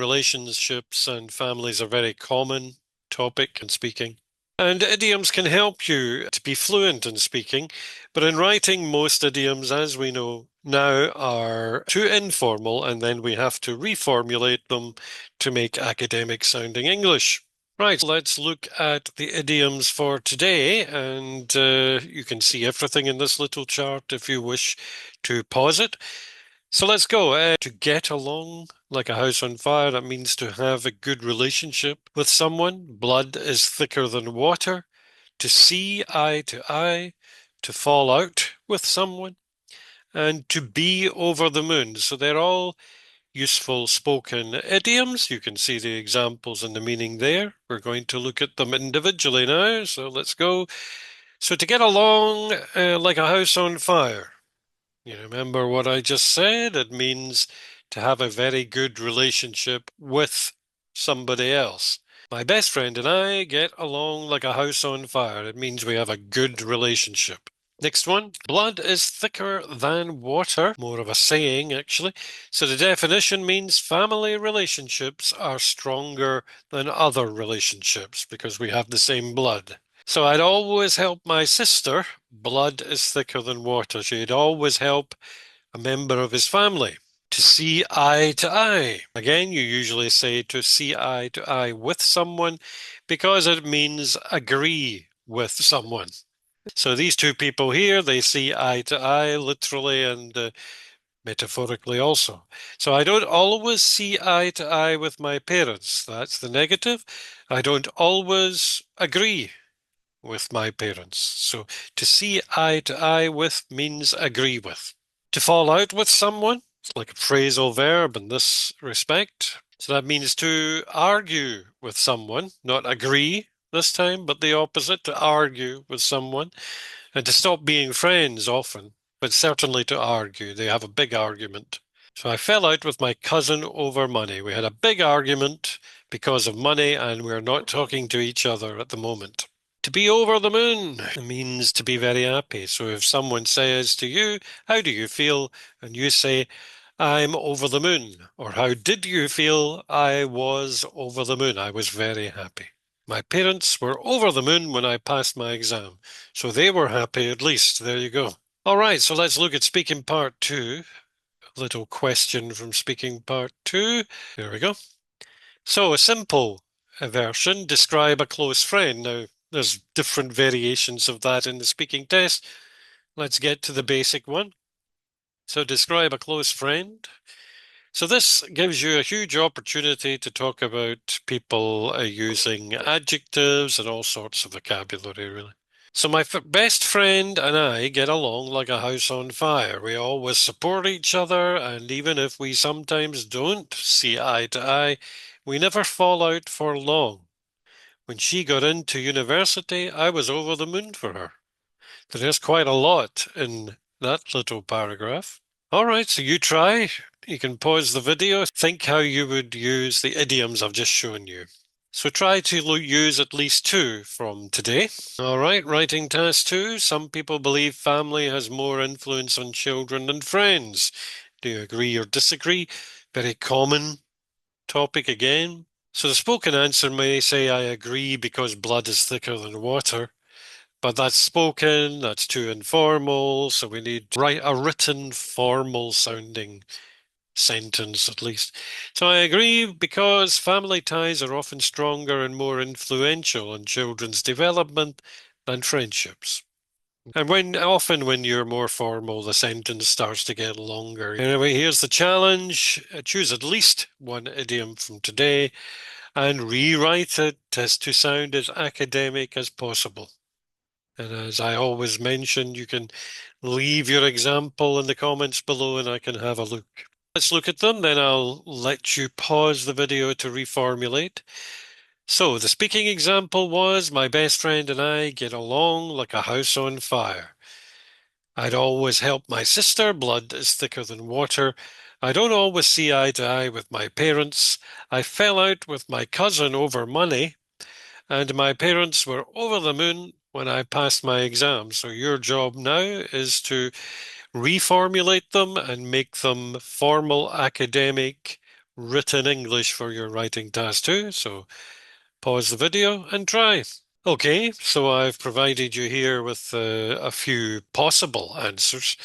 Relationships and families are a very common topic in speaking. And idioms can help you to be fluent in speaking, but in writing, most idioms, as we know now, are too informal, and then we have to reformulate them to make academic sounding English. Right, let's look at the idioms for today, and you can see everything in this little chart if you wish to pause it. So let's go. To get along like a house on fire, that means to have a good relationship with someone. Blood is thicker than water. To see eye to eye, to fall out with someone, and to be over the moon. So they're all useful spoken idioms. You can see the examples and the meaning there. We're going to look at them individually now, so let's go. So to get along like a house on fire. You remember what I just said? It means to have a very good relationship with somebody else. My best friend and I get along like a house on fire. It means we have a good relationship. Next one, blood is thicker than water. More of a saying, actually. So the definition means family relationships are stronger than other relationships because we have the same blood. So I'd always help my sister. Blood is thicker than water. She'd always help a member of his family. To see eye to eye. Again, you usually say to see eye to eye with someone because it means agree with someone. So these two people here, they see eye to eye, literally and metaphorically also. So I don't always see eye to eye with my parents. That's the negative. I don't always agree with my parents. So to see eye to eye with means agree with. To fall out with someone, it's like a phrasal verb in this respect. So that means to argue with someone, not agree this time, but the opposite, to argue with someone, and to stop being friends often, but certainly to argue. They have a big argument. So I fell out with my cousin over money. We had a big argument because of money, and we're not talking to each other at the moment. To be over the moon means to be very happy. So if someone says to you, how do you feel? And you say, I'm over the moon. Or how did you feel? I was over the moon. I was very happy. My parents were over the moon when I passed my exam. So they were happy at least. There you go. All right, so let's look at speaking part 2. A little question from speaking part 2. There we go. So a simple version, describe a close friend. Now, there's different variations of that in the speaking test. Let's get to the basic one. So describe a close friend. So this gives you a huge opportunity to talk about people using adjectives and all sorts of vocabulary, really. So my best friend and I get along like a house on fire. We always support each other, and even if we sometimes don't see eye to eye, we never fall out for long. When she got into university, I was over the moon for her. There's quite a lot in that little paragraph. All right, so you try. You can pause the video. Think how you would use the idioms I've just shown you. So try to use at least 2 from today. All right, writing task 2. Some people believe family has more influence on children than friends. Do you agree or disagree? Very common topic again. So the spoken answer may say, I agree because blood is thicker than water. But that's spoken, that's too informal, so we need to write a written, formal sounding sentence at least. So I agree because family ties are often stronger and more influential in children's development than friendships. And often when you're more formal, the sentence starts to get longer. Anyway, here's the challenge. Choose at least one idiom from today and rewrite it as to sound as academic as possible. And as I always mention, you can leave your example in the comments below and I can have a look. Let's look at them, then I'll let you pause the video to reformulate. So the speaking example was, my best friend and I get along like a house on fire. I'd always help my sister, blood is thicker than water. I don't always see eye to eye with my parents. I fell out with my cousin over money. And my parents were over the moon when I passed my exam. So your job now is to reformulate them and make them formal, academic, written English for your writing task too, so pause the video and try. Okay, so I've provided you here with a few possible answers.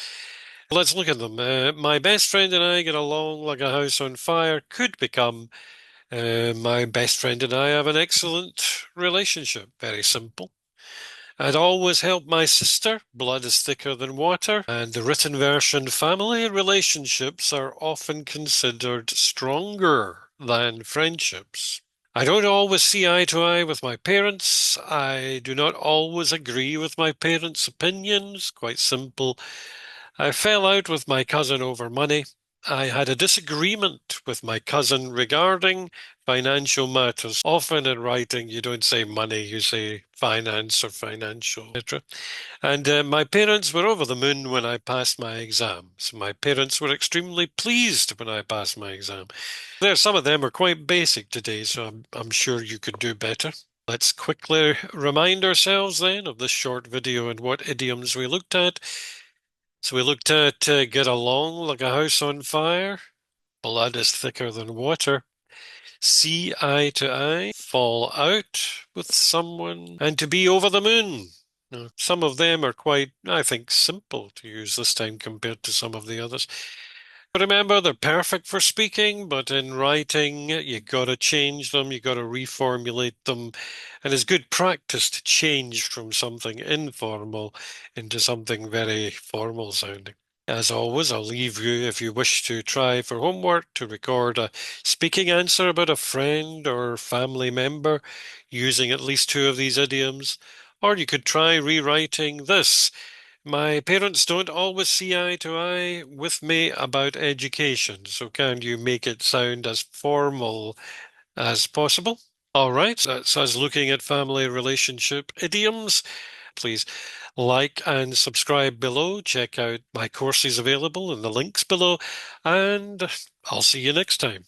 Let's look at them. My best friend and I get along like a house on fire could become my best friend and I have an excellent relationship. Very simple. I'd always help my sister. Blood is thicker than water. And the written version, family relationships are often considered stronger than friendships. I don't always see eye to eye with my parents. I do not always agree with my parents' opinions. Quite simple. I fell out with my cousin over money. I had a disagreement with my cousin regarding financial matters. Often in writing, you don't say money, you say finance or financial, etc. And my parents were over the moon when I passed my exams. My parents were extremely pleased when I passed my exam. Some of them are quite basic today, so I'm sure you could do better. Let's quickly remind ourselves then of this short video and what idioms we looked at. So we looked at get along like a house on fire, blood is thicker than water, see eye to eye, fall out with someone, and to be over the moon. Now, some of them are quite, I think, simple to use this time compared to some of the others. But remember, they're perfect for speaking, but in writing, you gotta change them, you gotta reformulate them, and it's good practice to change from something informal into something very formal sounding. As always, I'll leave you, if you wish to try for homework, to record a speaking answer about a friend or family member using at least two of these idioms, or you could try rewriting this. My parents don't always see eye to eye with me about education, so can you make it sound as formal as possible? All right, that's us looking at family relationship idioms. Please like and subscribe below. Check out my courses available in the links below, and I'll see you next time.